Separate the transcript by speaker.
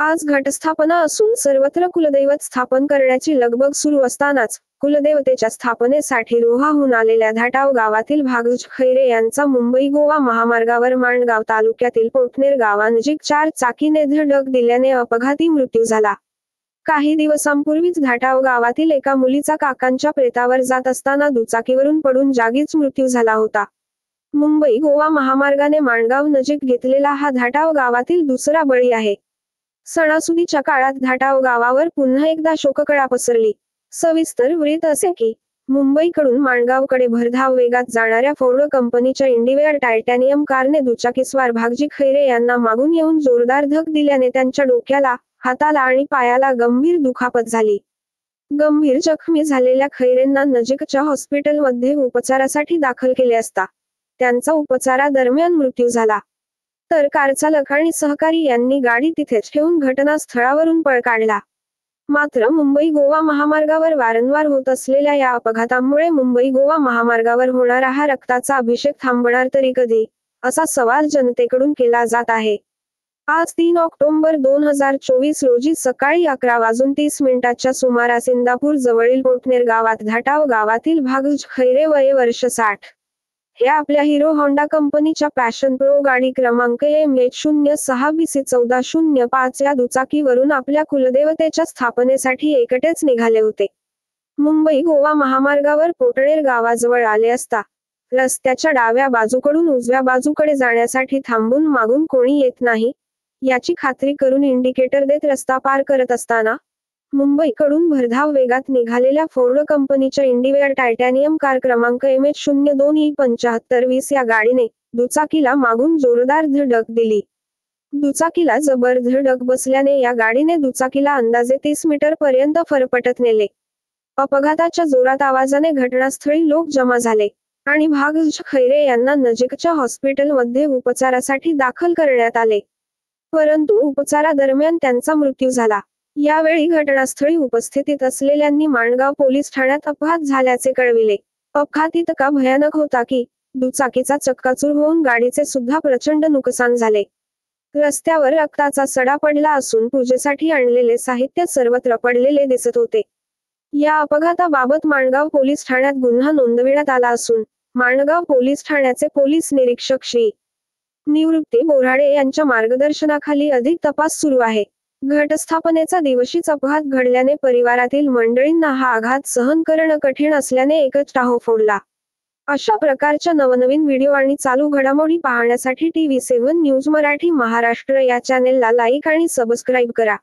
Speaker 1: आज घटस्थापना असून सर्वत्र कुलदैवत स्थापन करण्याची लगबग सुरू असतानाच कुलदेवतेच्या स्थापनेसाठी रोहाहून आलेल्या धाटाव गावातील भागज खैरे यांचा मुंबई गोवा महामार्गावर माणगाव तालुक्यातील पोटनेर गावानजीक 4 चाकीने धडक दिल्याने अपघाती मृत्यू झाला. काही दिवसांपूर्वीच धाटाव गावातील एका मुलीचा काकांच्या प्रेतावर जात असताना दुचाकीवरून पडून जागीच मृत्यू झाला होता. मुंबई गोवा महामार्गाने माणगाव नजीक घेतलेला हा धाटाव गावातील दुसरा बळी आहे. सणासुदीच्या काळात धाटाव गावावर पुन्हा एकदा शोककळा पसरली. सविस्तर वृत्त असे की मुंबईकडून माणगावकडे भरधाव वेगात जाणाऱ्या फोर्ड कंपनीच्या इंडिवेअर टायटॅनियम कारने दुचाकीस्वार भागजी खैरे यांना मागून येऊन जोरदार धक्का दिल्याने त्यांच्या डोक्याला, हाताला आणि पायाला गंभीर दुखापत झाली. गंभीर जखमी झालेल्या खैरेंना नजीकच्या हॉस्पिटलमध्ये उपचारासाठी दाखल केले असता त्यांचा उपचारादरम्यान मृत्यू झाला. तर कारचालक आणि सहकारी यांनी गाडी तिथेच ठेवून घटनास्थळावरून पळ काढला. मात्र मुंबई गोवा महामार्गावर वारंवार होत असलेल्या या अपघातांमुळे मुंबई गोवा महामार्गावर होणारा हा रक्ताचा अभिषेक थांबणार तरी कधी, असा सवाल जनतेकडून केला जात आहे. आज 3 ऑक्टोबर 2024 रोजी सकाळी 11:30 सुमारास इंदापूर जवळील पोटनेर गावात धाटाव गावातील भागज खैरे वय वर्ष 60 हे आपल्या हिरो होंडा कंपनीच्या पॅशन प्रो गाडी क्रमांक MH06BC1405 या दुचाकीवरून आपल्या कुलदेवतेच्या स्थापनेसाठी एकटेच निघाले होते. मुंबई गोवा महामार्गावर पोटनेर गावाजवळ आले असता रस्त्याच्या डाव्या बाजूकडून उजव्या बाजूकडे जाण्यासाठी थांबून मागून कोणी येत नाही याची खात्री करून इंडिकेटर देत रस्ता पार करत असताना मुंबईकडून भरधाव वेगात निघालेल्या फोर्ड कंपनीच्या इंडिवेअर टायटॅनियम कार क्रमांक MH02E7520 या गाडीने दुचाकीला मागून जोरदार धडक दिली. दुचाकीला जबर धडक बसल्याने या गाडीने दुचाकीला अंदाजे 30 मीटर पर्यंत फरफटत नेले. अपघाताच्या जोरात आवाजाने घटनास्थळी लोक जमा झाले आणि भागज खैरे यांना नजीकच्या हॉस्पिटलमध्ये उपचारासाठी दाखल करण्यात आले. परंतु उपचारादरम्यान त्यांचा मृत्यू झाला. यावेळी घटनास्थळी उपस्थित असलेल्यांनी माणगाव पोलीस ठाण्यात अपघात झाल्याचे कळविले. अपघात इतका भयानक होता की दुचाकीचा चक्काचूर होऊन गाडीचे सुद्धा प्रचंड नुकसान झाले. रस्त्यावर रक्ताचा सडा पडला असून पूजेसाठी आणलेले साहित्य सर्वत्र पडलेले दिसत होते. या अपघाताबाबत माणगाव पोलीस ठाण्यात गुन्हा नोंदविण्यात आला असून माणगाव पोलीस ठाण्याचे पोलीस निरीक्षक श्री. निवृत्ती बोराडे यांच्या मार्गदर्शनाखाली अधिक तपास सुरू आहे. घटस्थापनेचा दिवशीच अपघात घडल्याने परिवारातील मंडळींना हा आघात सहन करणं कठीण असल्याने एकच टाहो फोडला. अशा प्रकारच्या नवनवीन व्हिडिओ आणि चालू घडामोडी पाहण्यासाठी TV7 न्यूज मराठी महाराष्ट्र या चॅनेलला लाईक आणि सबस्क्राईब करा.